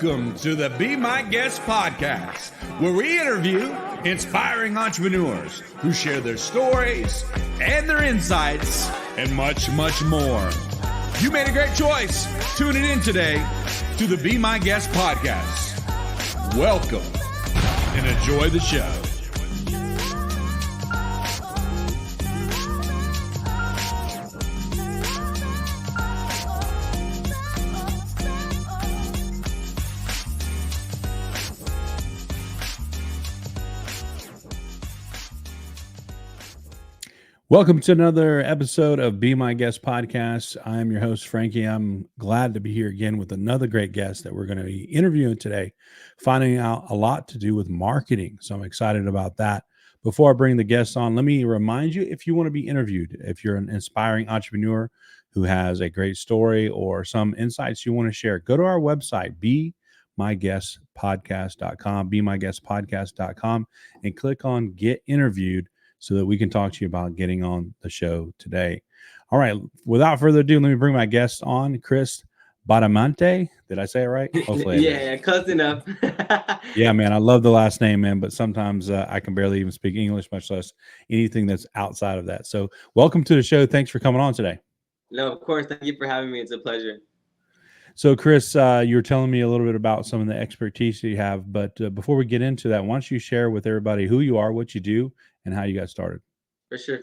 Welcome to the Be My Guest podcast, where we interview inspiring entrepreneurs who share their stories and their insights and much, much more. You made a great choice tuning in today to the Be My Guest podcast. Welcome and enjoy the show. Welcome to another episode of Be My Guest podcast. I'm your host, Frankie. I'm glad to be here again with another great guest that we're going to be interviewing today, finding out a lot to do with marketing. So I'm excited about that. Before I bring the guests on, let me remind you, if you want to be interviewed, if you're an inspiring entrepreneur who has a great story or some insights you want to share, go to our website, BeMyGuestPodcast.com, BeMyGuestPodcast.com, and click on Get Interviewed, so that we can talk to you about getting on the show today. All right, without further ado, let me bring my guest on, Chris Bustamante. Did I say it right? Hopefully I did. Yeah, close enough. Yeah, man, I love the last name, man, but sometimes I can barely even speak English, much less anything that's outside of that. So welcome to the show. Thanks for coming on today. No, of course. Thank you for having me. It's a pleasure. So, Chris, you were telling me a little bit about some of the expertise you have, but before we get into that, why don't you share with everybody who you are, what you do, and how you got started? For sure.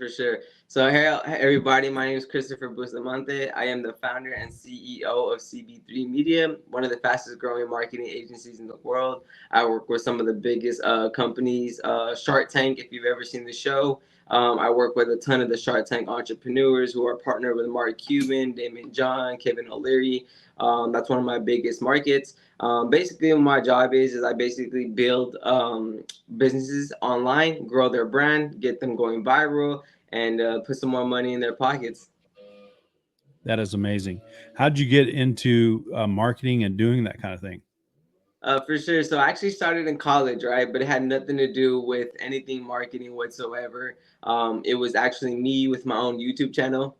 So, hey, everybody. My name is Christopher Bustamante. I am the founder and CEO of CB3 Media, one of the fastest growing marketing agencies in the world. I work with some of the biggest companies, Shark Tank, if you've ever seen the show. I work with a ton of the Shark Tank entrepreneurs who are partnered with Mark Cuban, Damon John, Kevin O'Leary. That's one of my biggest markets. Basically, what my job is I basically build businesses online, grow their brand, get them going viral, and put some more money in their pockets. That is amazing. How did you get into marketing and doing that kind of thing? For sure. So I actually started in college, right? But it had nothing to do with anything marketing whatsoever. It was actually me with my own YouTube channel.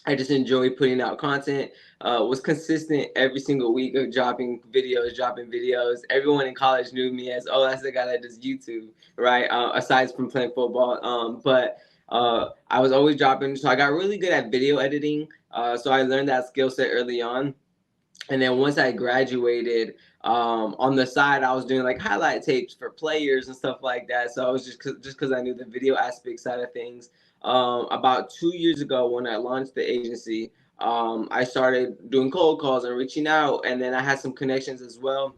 I just enjoy putting out content. Was consistent every single week of dropping videos. Everyone in college knew me as, oh, that's the guy that does YouTube, right? Aside from playing football, but I was always dropping. So I got really good at video editing. So I learned that skill set early on. And then once I graduated, on the side, I was doing like highlight tapes for players and stuff like that. So I was just because I knew the video aspect side of things. About 2 years ago, when I launched the agency, I started doing cold calls and reaching out, and then I had some connections as well.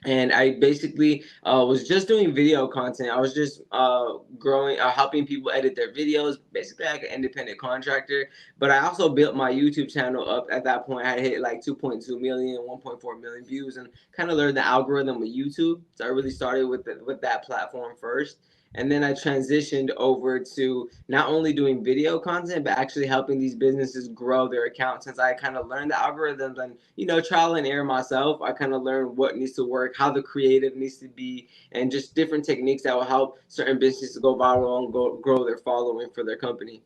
And I basically was just doing video content. I was just helping people edit their videos, basically like an independent contractor. But I also built my YouTube channel up at that point. I hit like 2.2 million, 1.4 million views, and kind of learned the algorithm with YouTube. So I really started with that platform first. And then I transitioned over to not only doing video content, but actually helping these businesses grow their accounts. Since I kind of learned the algorithms and, trial and error myself, I kind of learned what needs to work, how the creative needs to be, and just different techniques that will help certain businesses go viral and grow their following for their company.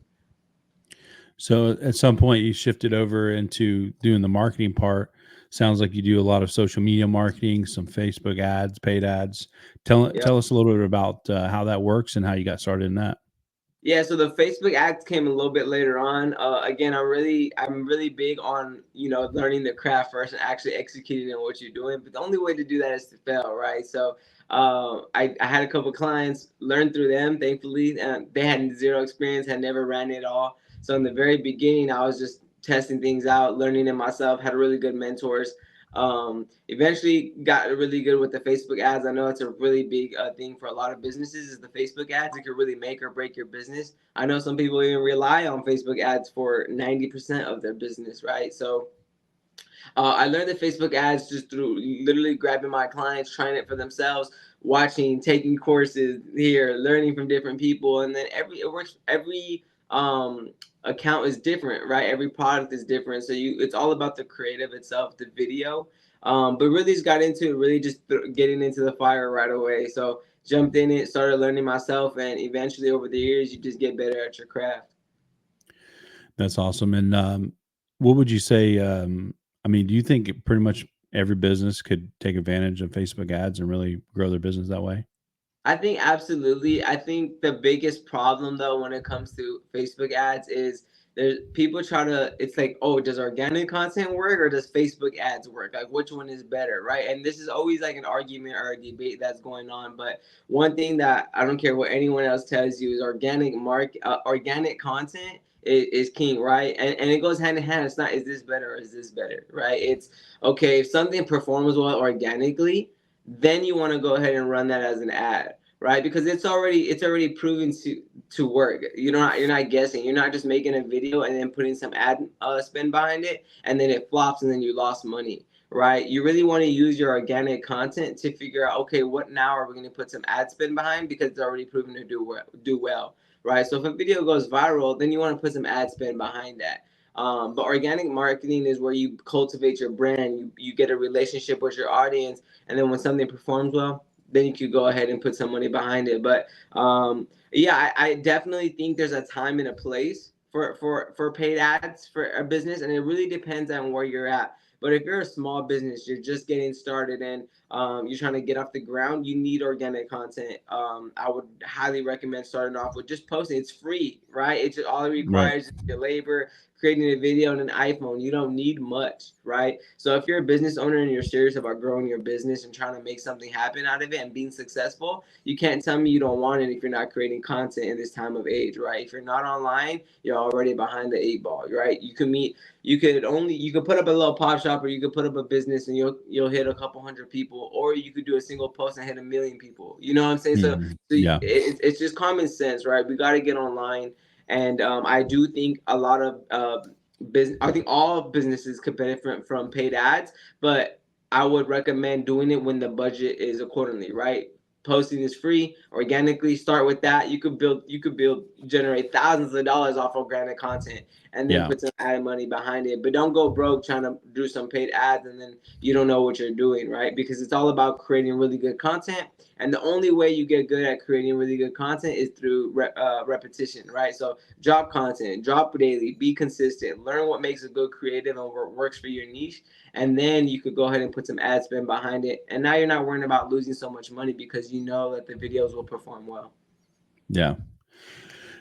So at some point you shifted over into doing the marketing part. Sounds like you do a lot of social media marketing, some Facebook ads, paid ads. Tell us a little bit about how that works and how you got started in that. Yeah, so the Facebook ads came a little bit later on. Again, I'm really big on learning the craft first and actually executing on what you're doing. But the only way to do that is to fail, right? So I had a couple clients, learned through them, thankfully, and they had zero experience, had never ran it at all. So in the very beginning, I was just testing things out, learning it myself. Had really good mentors. Eventually got really good with the Facebook ads. I know it's a really big thing for a lot of businesses is the Facebook ads. It can really make or break your business. I know some people even rely on Facebook ads for 90% of their business, right? So I learned the Facebook ads just through literally grabbing my clients, trying it for themselves, watching, taking courses here, learning from different people, and then every account is different, right? Every product is different, so it's all about the creative itself, the video. But really just got into it, really just getting into the fire right away. So jumped in it, started learning myself, and eventually over the years, you just get better at your craft. That's awesome. And what would you say? Do you think pretty much every business could take advantage of Facebook ads and really grow their business that way? I think absolutely. I think the biggest problem though when it comes to Facebook ads is there's people try to it's like, oh, does organic content work or does Facebook ads work? Like which one is better, right? And this is always like an argument or a debate that's going on. But one thing that I don't care what anyone else tells you is organic content is king, right? And it goes hand in hand. It's not is this better or is this better, right? It's okay if something performs well organically, then you want to go ahead and run that as an ad, right? Because it's already proven to work. You're not guessing. You're not just making a video and then putting some ad spend behind it and then it flops and then you lost money, right? You really want to use your organic content to figure out, okay, what now are we going to put some ad spend behind because it's already proven to do well, right? So if a video goes viral, then you want to put some ad spend behind that. But organic marketing is where you cultivate your brand, you get a relationship with your audience, and then when something performs well, then you could go ahead and put some money behind it. But yeah, I definitely think there's a time and a place for paid ads for a business, and it really depends on where you're at. But if you're a small business, you're just getting started and you're trying to get off the ground, you need organic content. I would highly recommend starting off with just posting. It's free, right? It's just, all it Right. requires is your labor, creating a video on an iPhone. You don't need much, right? So if you're a business owner and you're serious about growing your business and trying to make something happen out of it and being successful, you can't tell me you don't want it if you're not creating content in this time of age, right? If you're not online, you're already behind the eight ball, right? You could put up a little pop shop or you could put up a business and you'll hit a couple hundred people, or you could do a single post and hit 1 million people. You know what I'm saying? So Mhm. so Yeah. it's just common sense, right? We got to get online, and I do think a lot of business. I think all businesses could benefit from paid ads, but I would recommend doing it when the budget is accordingly, right? Posting is free. Organically, start with that. You could generate thousands of dollars off organic content, and then Yeah. put some ad money behind it. But don't go broke trying to do some paid ads and then you don't know what you're doing, right? Because it's all about creating really good content, and the only way you get good at creating really good content is through repetition, right? So drop content, drop daily, be consistent, learn what makes a good creative and what works for your niche, and then you could go ahead and put some ad spend behind it. And now you're not worrying about losing so much money because you know that the videos will perform well. Yeah.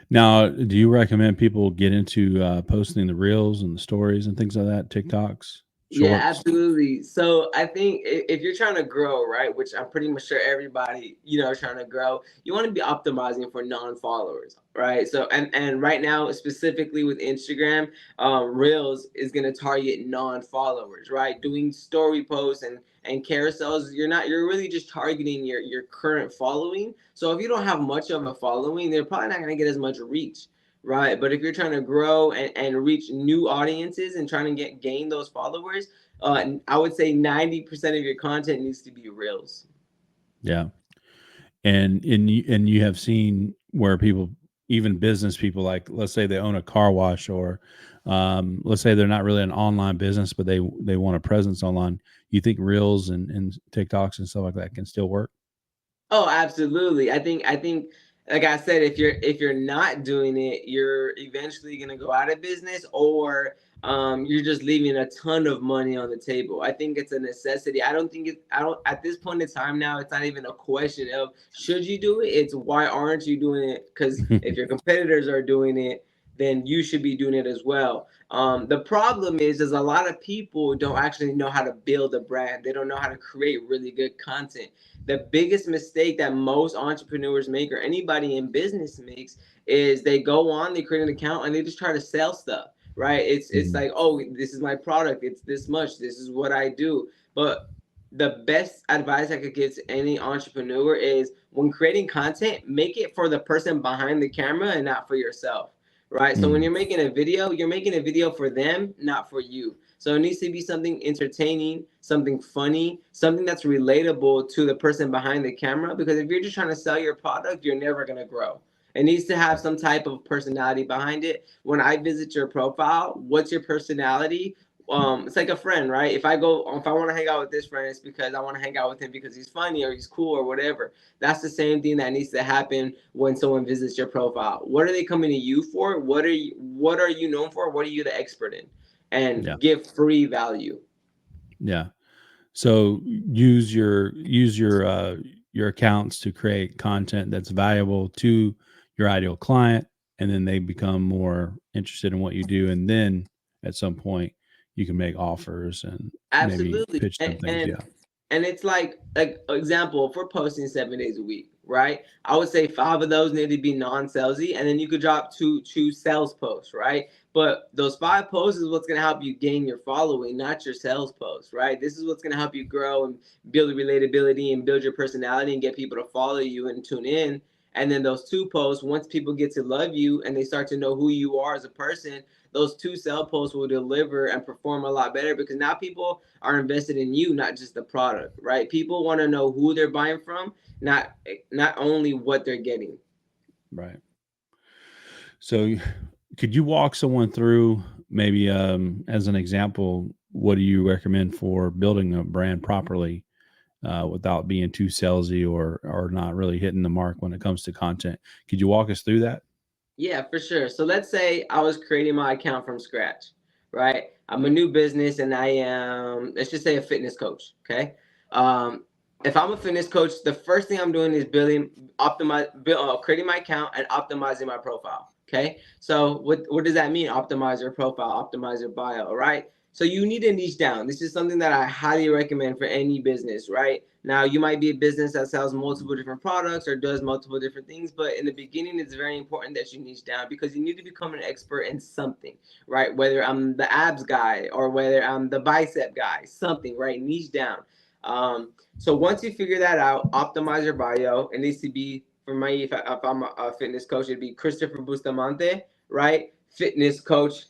Now, do you recommend people get into posting the reels and the stories and things like that, TikToks, Yeah, shorts? absolutely. So I think if you're trying to grow, right, which I'm pretty much sure everybody, is trying to grow, you want to be optimizing for non-followers, right? So and right now, specifically with Instagram, Reels is going to target non-followers, right? Doing story posts and carousels, you're really just targeting your current following. So if you don't have much of a following, they're probably not going to get as much reach. Right. But if you're trying to grow and reach new audiences and trying to gain those followers, I would say 90% of your content needs to be reels. Yeah. And you have seen where people, even business people, like let's say they own a car wash, or let's say they're not really an online business, but they want a presence online. You think reels and TikToks and stuff like that can still work? Oh, absolutely. I think like I said, if you're not doing it, you're eventually gonna go out of business, or you're just leaving a ton of money on the table. I think it's a necessity. I don't at this point in time now, it's not even a question of should you do it. It's why aren't you doing it? Because if your competitors are doing it, then you should be doing it as well. The problem is a lot of people don't actually know how to build a brand. They don't know how to create really good content. The biggest mistake that most entrepreneurs make, or anybody in business makes, is they go on, they create an account, and they just try to sell stuff. Right? It's Mhm. like, oh, this is my product. It's this much. This is what I do. But the best advice I could give to any entrepreneur is when creating content, make it for the person behind the camera and not for yourself. Right? So when Mhm. you're making a video for them, not for you. So it needs to be something entertaining, something funny, something that's relatable to the person behind the camera. Because if you're just trying to sell your product, you're never going to grow. It needs to have some type of personality behind it. When I visit your profile, what's your personality? It's like a friend, right? If I want to hang out with this friend, it's because I want to hang out with him because he's funny or he's cool or whatever. That's the same thing that needs to happen when someone visits your profile. What are they coming to you for? What are you known for? What are you the expert in? Yeah. And give free value. Yeah. So use your accounts to create content that's valuable to your ideal client, and then they become more interested in what you do, and then at some point you can make offers and maybe Absolutely. pitch them And, things. and Yeah. and it's like example, if we're posting 7 days a week, right? I would say 5 of those need to be non-salesy, and then you could drop two sales posts, right? But those 5 posts is what's gonna help you gain your following, not your sales posts, right? This is what's gonna help you grow and build relatability and build your personality and get people to follow you and tune in. And then those 2 posts, once people get to love you and they start to know who you are as a person, those 2 sell posts will deliver and perform a lot better because now people are invested in you, not just the product, right? People want to know who they're buying from, not only what they're getting. Right. So could you walk someone through maybe as an example, what do you recommend for building a brand properly without being too salesy or not really hitting the mark when it comes to content? Could you walk us through that? Yeah, for sure. So let's say I was creating my account from scratch, right? I'm a new business and I am, let's just say, a fitness coach. Okay. Um, if I'm a fitness coach, the first thing I'm doing is creating my account and optimizing my profile. Okay. So what does that mean? Optimize your profile, optimize your bio. All right. So you need to niche down. This is something that I highly recommend for any business, right? Now, you might be a business that sells multiple different products or does multiple different things, but in the beginning, it's very important that you niche down because you need to become an expert in something, right? Whether I'm the abs guy or whether I'm the bicep guy, something, right? Niche down. So once you figure that out, optimize your bio. It needs to be, for me, if I'm a fitness coach, it'd be Christopher Bustamante, right? Fitness coach,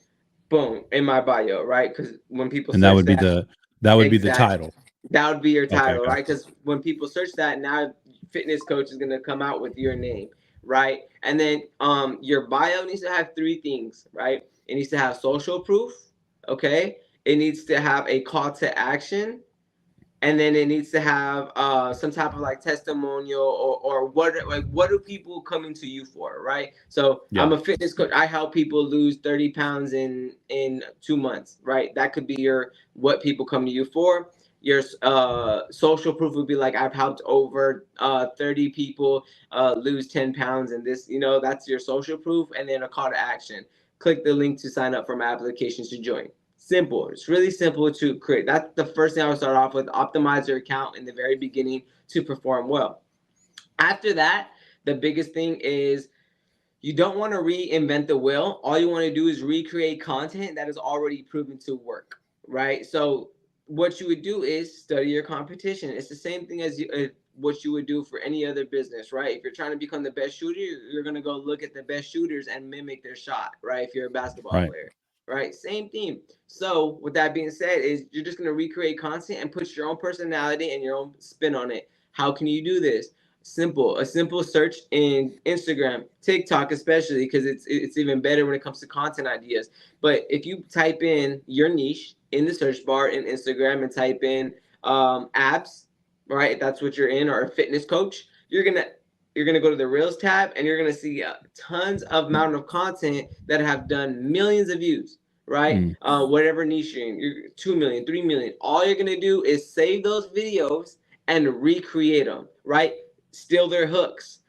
boom, in my bio, right? Because when people And that search would be that, the exactly. title. That would be your Okay, title, right? gotcha. Because when people search that, now fitness coach is gonna come out with your name, right? And then your bio needs to have 3 things, right? It needs to have social proof, okay? It needs to have a call to action, and then it needs to have some type of like testimonial or what are people coming to you for, right? So I'm Yeah. a fitness coach. I help people lose 30 pounds in 2 months, right? That could be your what people come to you for. Your social proof would be like I've helped over 30 people lose 10 pounds, and this, that's your social proof. And then a call to action: click the link to sign up for my applications to join. Simple. It's really simple to create. That's the first thing I would start off with. Optimize your account in the very beginning to perform well. After that, the biggest thing is you don't want to reinvent the wheel. All you want to do is recreate content that is already proven to work, right? So what you would do is study your competition. It's the same thing as what you would do for any other business, right? If you're trying to become the best shooter, you're going to go look at the best shooters and mimic their shot, right? If you're a basketball Right. player, right? Same theme. So with that being said, is you're just going to recreate content and put your own personality and your own spin on it. How can you do this? Simple. A simple search in Instagram, TikTok, especially because it's even better when it comes to content ideas. But if you type in your niche in the search bar in Instagram and type in abs, right? If that's what you're in, or a fitness coach, you're gonna go to the Reels tab and you're gonna see tons of amount of content that have done millions of views. Right, Mm. whatever niche you're in, you're 2 million, 3 million. All you're gonna do is save those videos and recreate them. Right, steal their hooks,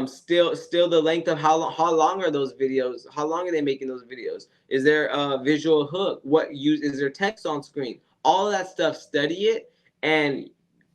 still the length of how long are those videos, how long are they making those videos, is there a visual hook, what use is there text on screen, all of that stuff, study it, and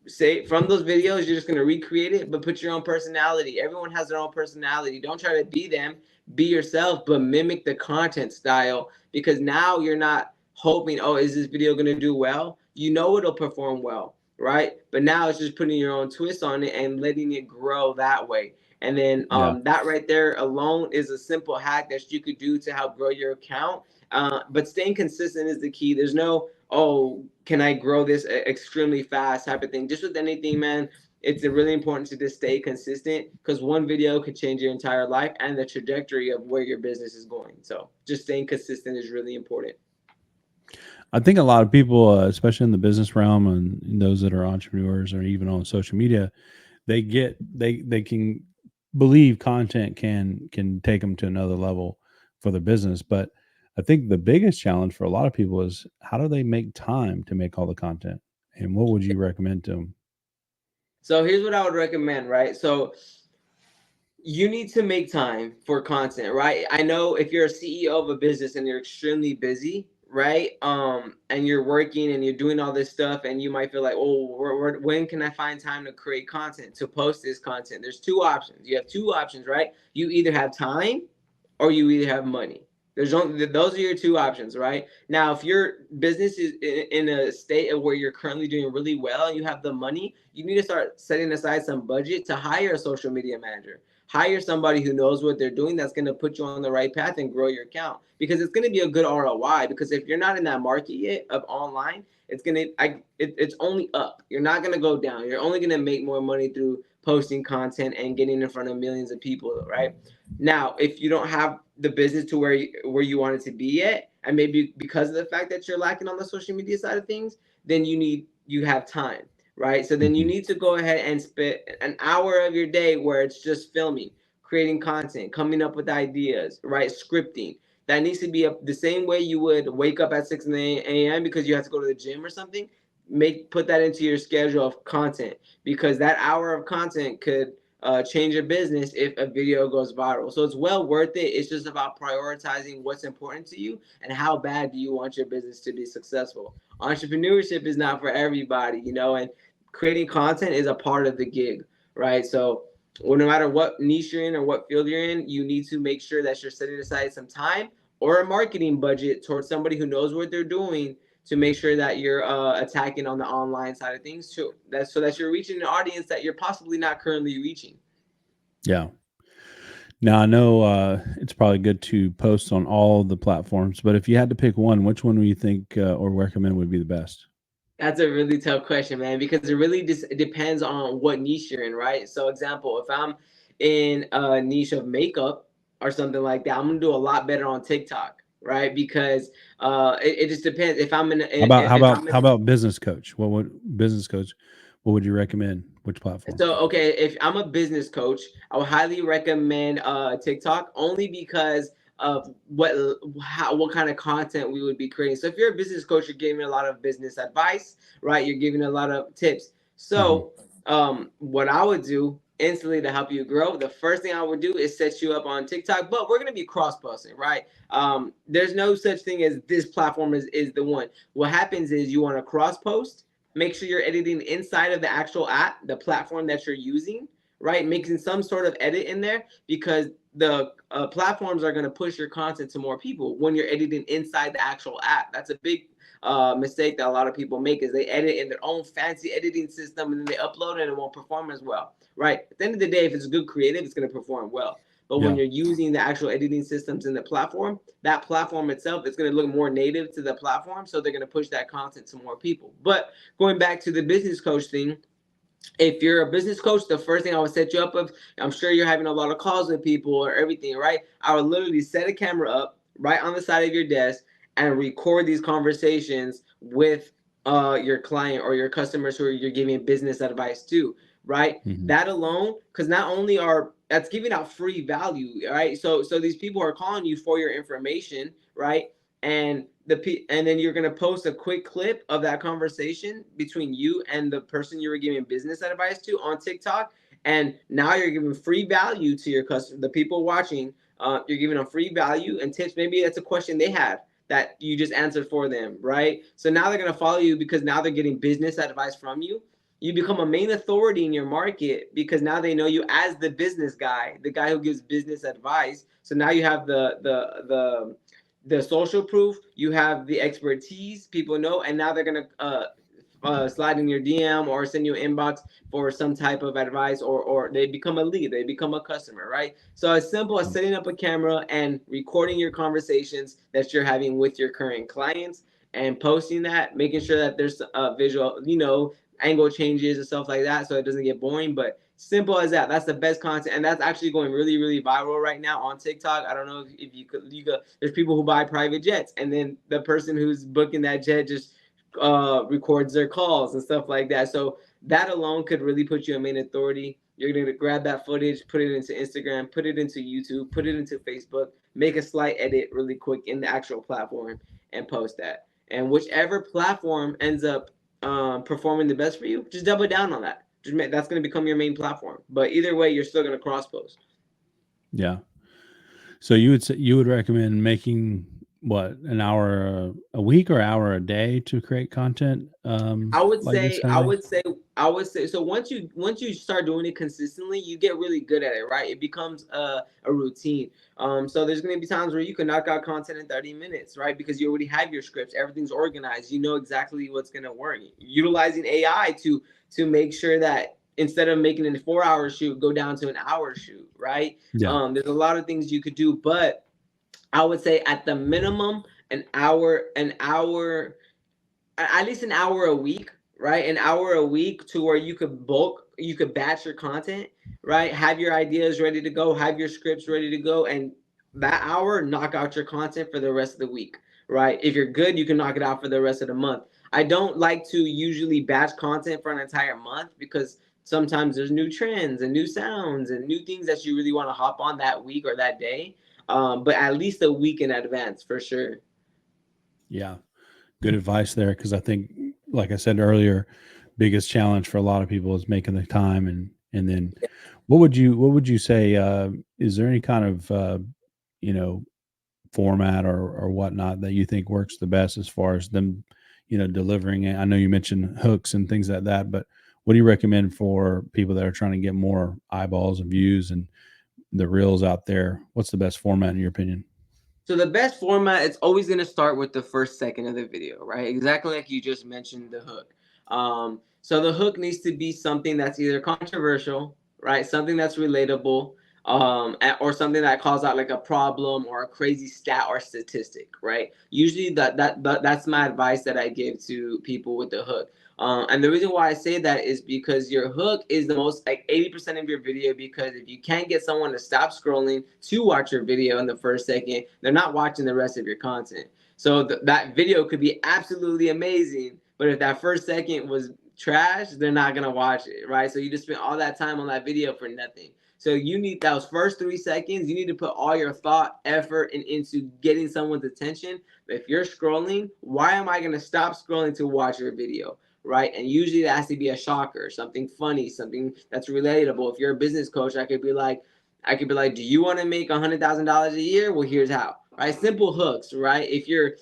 say from those videos you're just going to recreate it, but put your own personality. Everyone has their own personality. Don't try to be them, be yourself, but mimic the content style, because now you're not hoping, oh, is this video going to do well? It'll perform well, right? But now it's just putting your own twist on it and letting it grow that way. And then Yeah. that right there alone is a simple hack that you could do to help grow your account. But staying consistent is the key. There's no, oh, can I grow this extremely fast type of thing. Just with anything, man, it's really important to just stay consistent, because one video could change your entire life and the trajectory of where your business is going. So just staying consistent is really important. I think a lot of people, especially in the business realm and those that are entrepreneurs or even on social media, they can believe content can take them to another level for their business. But I think the biggest challenge for a lot of people is how do they make time to make all the content? And what would you recommend to them? So here's what I would recommend, right? So you need to make time for content, right? I know if you're a CEO of a business and you're extremely busy, right? And you're working and you're doing all this stuff, and you might feel like, oh, when can I find time to create content, to post this content? There's two options. You have two options, right? You either have time or you either have money. There's only those are your two options, right? Now, if your business is in a state where you're currently doing really well and you have the money, you need to start setting aside some budget to hire a social media manager. Hire somebody who knows what they're doing, that's going to put you on the right path and grow your account, because it's going to be a good ROI. Because if you're not in that market yet of online, it's only up. You're not going to go down. You're only going to make more money through posting content and getting in front of millions of people, right? Now, if you don't have the business to where you want it to be yet, and maybe because of the fact that you're lacking on the social media side of things, then you have time, right? So then you Mm-hmm. need to go ahead and spend an hour of your day where it's just filming, creating content, coming up with ideas, right? Scripting. That needs to be the same way you would wake up at 6 a.m. because you have to go to the gym or something. Put that into your schedule of content, because that hour of content could change your business if a video goes viral. So it's well worth it. It's just about prioritizing what's important to you and how bad do you want your business to be successful. Entrepreneurship is not for everybody, and creating content is a part of the gig, right? So, well, no matter what niche you're in or what field you're in, you need to make sure that you're setting aside some time or a marketing budget towards somebody who knows what they're doing, to make sure that you're attacking on the online side of things too. That's so that you're reaching an audience that you're possibly not currently reaching. Yeah. Now I know it's probably good to post on all the platforms, but if you had to pick one, which one would you think or recommend would be the best? That's a really tough question, man, because it really just depends on what niche you're in, right? So, example, if I'm in a niche of makeup or something like that, I'm gonna do a lot better on TikTok, right? Because it just depends. If I'm in, How about how if about I'm how in about business coach? What would you recommend? Which platform? So okay, if I'm a business coach, I would highly recommend TikTok, only because of what kind of content we would be creating. So if you're a business coach, you're giving a lot of business advice, right? You're giving a lot of tips. Hmm. So what I would do instantly to help you grow, the first thing I would do is set you up on TikTok. But we're gonna be cross posting, right? There's no such thing as this platform is the one. What happens is you want to cross post. Make sure you're editing inside of the actual app, the platform that you're using, right? Making some sort of edit in there, because the platforms are going to push your content to more people when you're editing inside the actual app. That's a big mistake that a lot of people make, is they edit in their own fancy editing system and then they upload it and it won't perform as well, right? At the end of the day, if it's good creative, it's going to perform well. But when Yeah. you're using the actual editing systems in the platform, that platform itself is going to look more native to the platform. So they're going to push that content to more people. But going back to the business coach thing, if you're a business coach, the first thing I would set you up with, I'm sure you're having a lot of calls with people or everything, right? I would literally set a camera up right on the side of your desk and record these conversations with your client or your customers who you're giving business advice to, right? Hmm. That alone, because not only are that's giving out free value, right? So these people are calling you for your information, right? And then you're going to post a quick clip of that conversation between you and the person you were giving business advice to on TikTok, and now you're giving free value to your customer, the people watching. You're giving them free value and tips. Maybe that's a question they have that you just answered for them, right? So now they're going to follow you because now they're getting business advice from you. You become a main authority in your market because now they know you as the business guy, the guy who gives business advice. So now you have the social proof, you have the expertise, people know, and now they're gonna slide in your DM or send you an inbox for some type of advice, or they become a lead, they become a customer, right? So as simple as setting up a camera and recording your conversations that you're having with your current clients and posting that, making sure that there's a visual, angle changes and stuff like that, so it doesn't get boring. But simple as that. That's the best content, and that's actually going really, really viral right now on TikTok. I don't know if you could. There's people who buy private jets, and then the person who's booking that jet just records their calls and stuff like that. So that alone could really put you in main authority. You're going to grab that footage, put it into Instagram, put it into YouTube, put it into Facebook, make a slight edit really quick in the actual platform, and post that. And whichever platform ends up performing the best for you, just double down on that. That's going to become your main platform. But either way, you're still going to cross post. Yeah. So you would say, you would recommend making what, an hour a week or hour a day to create content I would like this say, kind I of thing? would say, I would say. So once you start doing it consistently, you get really good at it, right? It becomes a routine. So there's gonna be times where you can knock out content in 30 minutes, right? Because you already have your scripts, everything's organized. You know exactly what's gonna work. Utilizing AI to make sure that instead of making it a 4 hour shoot, go down to an hour shoot, right? Yeah. There's a lot of things you could do, but I would say at the minimum, an hour, at least an hour a week, right? An hour a week to where you could batch your content, right? Have your ideas ready to go, have your scripts ready to go, and that hour, knock out your content for the rest of the week, right? If you're good, you can knock it out for the rest of the month. I don't like to usually batch content for an entire month because sometimes there's new trends and new sounds and new things that you really want to hop on that week or that day. But at least a week in advance for sure. Yeah. Good advice there, because I think, like I said earlier, biggest challenge for a lot of people is making the time. And then what would you say, is there any kind of you know format or whatnot that you think works the best as far as them delivering it? I know you mentioned hooks and things like that, but what do you recommend for people that are trying to get more eyeballs and views and the reels out there? What's the best format in your opinion? So the best format, it's always going to start with the first second of the video, right? Exactly like you just mentioned the hook. So the hook needs to be something that's either controversial, right? Something that's relatable, or something that calls out like a problem or a crazy stat or statistic, right? Usually that's my advice that I give to people with the hook. And the reason why I say that is because your hook is the most, like 80% of your video. Because if you can't get someone to stop scrolling to watch your video in the first second, they're not watching the rest of your content. So that video could be absolutely amazing, but if that first second was trash, they're not gonna watch it, right? So you just spent all that time on that video for nothing. So you need those first 3 seconds. You need to put all your thought, effort, and into getting someone's attention. If you're scrolling, why am I gonna stop scrolling to watch your video? Right? And usually it has to be a shocker, something funny, something that's relatable. If you're a business coach, I could be like, do you want to make $100,000 a year? Well, here's how. Right? Simple hooks, right? If you're,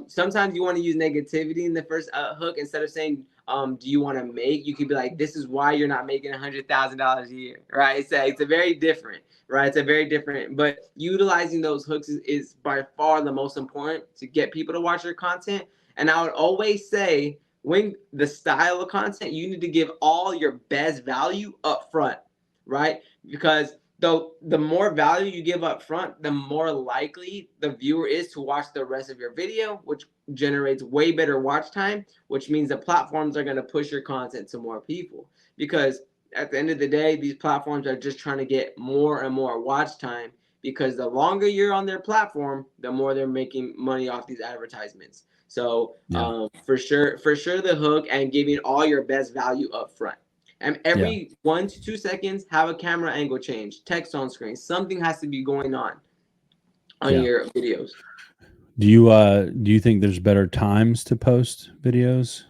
sometimes you want to use negativity in the first hook instead of saying, do you want to make? You could be like, this is why you're not making $100,000 a year, right? It's a very different, right? It's a very different. But utilizing those hooks is by far the most important to get people to watch your content. And I would always say, when the style of content, you need to give all your best value up front, right? Because the more value you give up front, the more likely the viewer is to watch the rest of your video, which generates way better watch time, which means the platforms are going to push your content to more people. Because at the end of the day, these platforms are just trying to get more and more watch time, because the longer you're on their platform, the more they're making money off these advertisements. So Yeah. for sure, the hook and giving all your best value up front. And Yeah. every 1 to 2 seconds, have a camera angle change, text on screen. Something has to be going on Yeah. your videos. Do you think there's better times to post videos?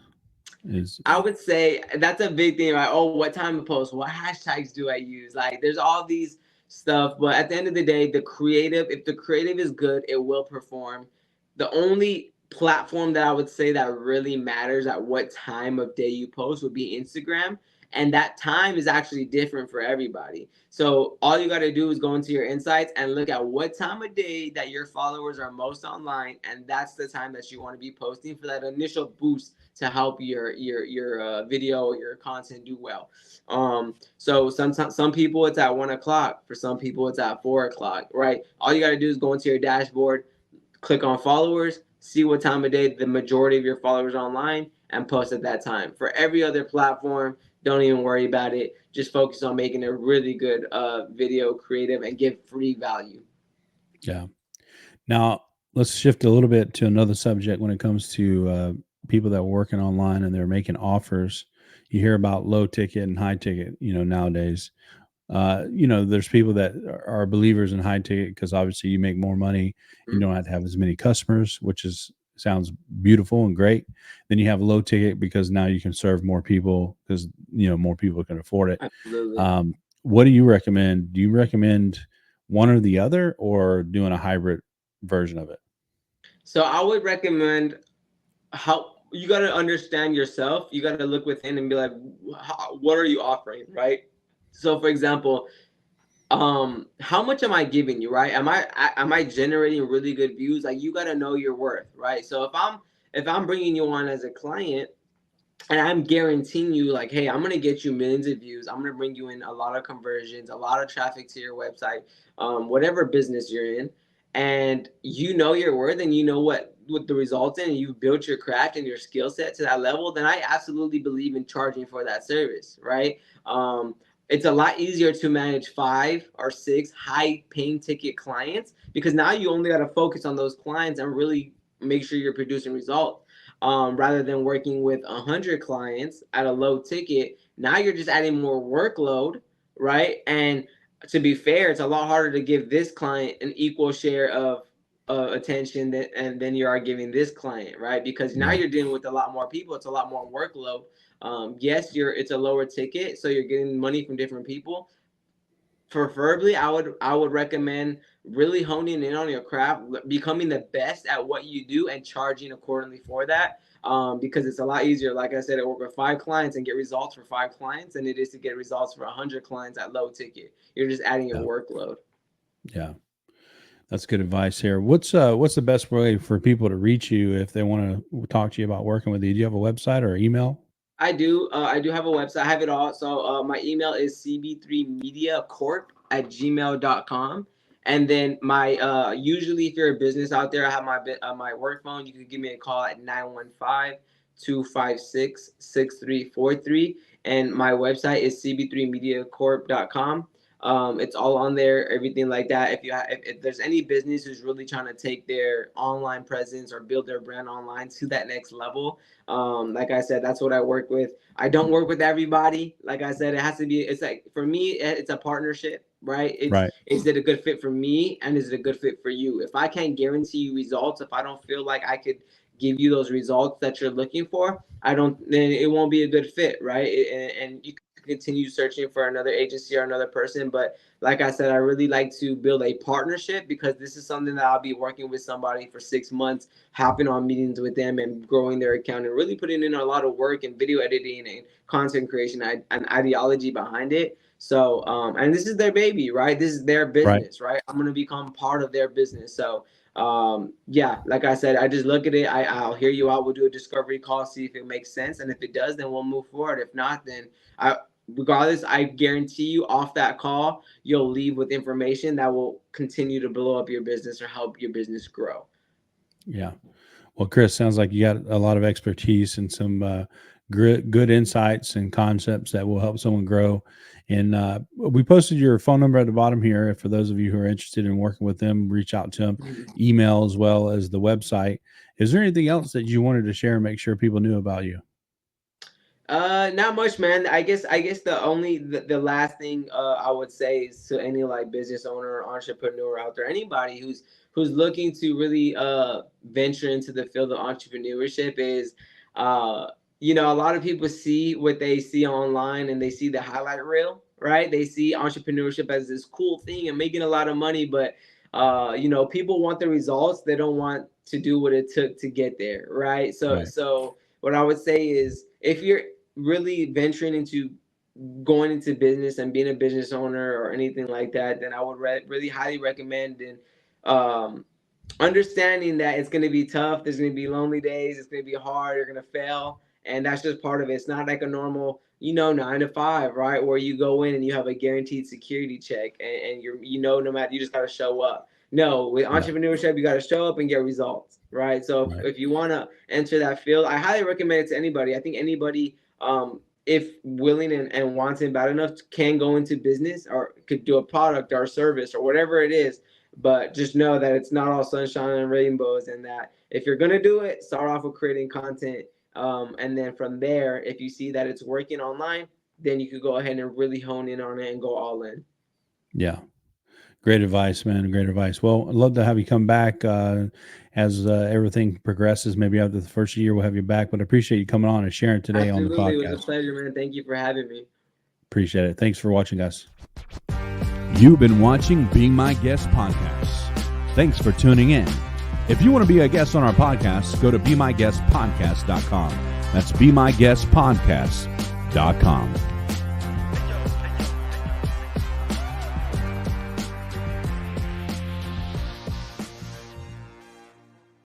Is I would say that's a big thing, right? Oh, what time to post? What hashtags do I use? Like, there's all these stuff, but at the end of the day, if the creative is good, it will perform. The only platform that I would say that really matters at what time of day you post would be Instagram. And that time is actually different for everybody. So all you got to do is go into your insights and look at what time of day that your followers are most online, and that's the time that you want to be posting for that initial boost to help your video or your content do well. So some people it's at 1 o'clock. For some people it's at 4 o'clock. Right. All you got to do is go into your dashboard, click on followers, see what time of day the majority of your followers are online, and post at that time. For every other platform, don't even worry about it. Just focus on making a really good video creative and give free value. yeah. Now let's shift a little bit to another subject when it comes to people that are working online and they're making offers. You hear about low ticket and high ticket, nowadays. There's people that are believers in high ticket because obviously you make more money. You Mhm. don't have to have as many customers, which is sounds beautiful and great. Then you have low ticket because now you can serve more people because more people can afford it. Absolutely. Um, what do you recommend? Do you recommend one or the other, or doing a hybrid version of it? So I would recommend, how you got to understand yourself. You got to look within and be like, what are you offering, right? So, for example, how much am I giving you, right? Am I generating really good views? Like, you got to know your worth, right? So if I'm bringing you on as a client, and I'm guaranteeing you, like, hey, I'm gonna get you millions of views. I'm gonna bring you in a lot of conversions, a lot of traffic to your website, whatever business you're in, and you know your worth, and you know what the results in, and you've built your craft and your skill set to that level. Then I absolutely believe in charging for that service, right? It's a lot easier to manage 5 or 6 high paying ticket clients, because now you only got to focus on those clients and really make sure you're producing results, rather than working with 100 clients at a low ticket. Now you're just adding more workload, right? And to be fair, it's a lot harder to give this client an equal share of attention than you are giving this client, right? Because now Yeah. you're dealing with a lot more people. It's a lot more workload. Yes, it's a lower ticket, so you're getting money from different people. Preferably, I would recommend really honing in on your craft, becoming the best at what you do, and charging accordingly for that. Because it's a lot easier, like I said, to work with 5 clients and get results for 5 clients than it is to get results for 100 clients at low ticket. You're just adding your Yeah. workload. Yeah. That's good advice here. What's the best way for people to reach you if they want to talk to you about working with you? Do you have a website or email? I do. I do have a website. I have it all. So my email is cb3mediacorp@gmail.com. And then my usually, if you're a business out there, I have my work phone. You can give me a call at 915-256-6343. And my website is cb3mediacorp.com. It's all on there, everything like that. If there's any business who's really trying to take their online presence or build their brand online to that next level, like I said, that's what I work with. I don't work with everybody. Like I said, it has to be. It's like, for me, it's a partnership, right? It's Right. Is it a good fit for me, and is it a good fit for you? If I can't guarantee you results, if I don't feel like I could give you those results that you're looking for, I don't. Then it won't be a good fit, right? And you can continue searching for another agency or another person. But like I said, I really like to build a partnership, because this is something that I'll be working with somebody for 6 months, hopping on meetings with them and growing their account, and really putting in a lot of work and video editing and content creation and ideology behind it. So, and this is their baby, right? This is their Right. business, right? I'm gonna become part of their business. So, yeah, like I said, I just look at it. I'll hear you out. We'll do a discovery call, see if it makes sense, and if it does, then we'll move forward. If not, then I. Regardless, I guarantee you, off that call, you'll leave with information that will continue to blow up your business or help your business grow. Yeah. Well, Chris, sounds like you got a lot of expertise and some good insights and concepts that will help someone grow. And we posted your phone number at the bottom here. For those of you who are interested in working with them, reach out to them, email as well as the website. Is there anything else that you wanted to share and make sure people knew about you? Not much, man. I guess the last thing I would say is to any like business owner or entrepreneur out there, anybody who's looking to really venture into the field of entrepreneurship, is uh a lot of people see what they see online, and they see the highlight reel, right? They see entrepreneurship as this cool thing and making a lot of money, but people want the results. They don't want to do what it took to get there, right? So Right. so what I would say is, if you're really venturing into going into business and being a business owner or anything like that, then I would really highly recommend, and um, understanding that it's going to be tough. There's going to be lonely days. It's going to be hard. You're going to fail. And that's just part of it. It's not like a normal, 9 to 5, right? Where you go in and you have a guaranteed security check, and no matter, you just got to show up. No, with Yeah. entrepreneurship, you got to show up and get results, right? So Right. if you want to enter that field, I highly recommend it to anybody. I think anybody, if willing and wanting bad enough, can go into business or could do a product or a service or whatever it is. But just know that it's not all sunshine and rainbows, and that if you're gonna do it, start off with creating content, and then from there, if you see that it's working online, then you could go ahead and really hone in on it and go all in. Yeah. Great advice, man. Great advice. Well, I'd love to have you come back as everything progresses. Maybe after the first year, we'll have you back. But I appreciate you coming on and sharing today on the Absolutely. It was a podcast. pleasure, man. Thank you for having me. Appreciate it. Thanks for watching, guys. You've been watching Be My Guest Podcast. Thanks for tuning in. If you want to be a guest on our podcast, go to BeMyGuestPodcast.com. That's BeMyGuestPodcast.com.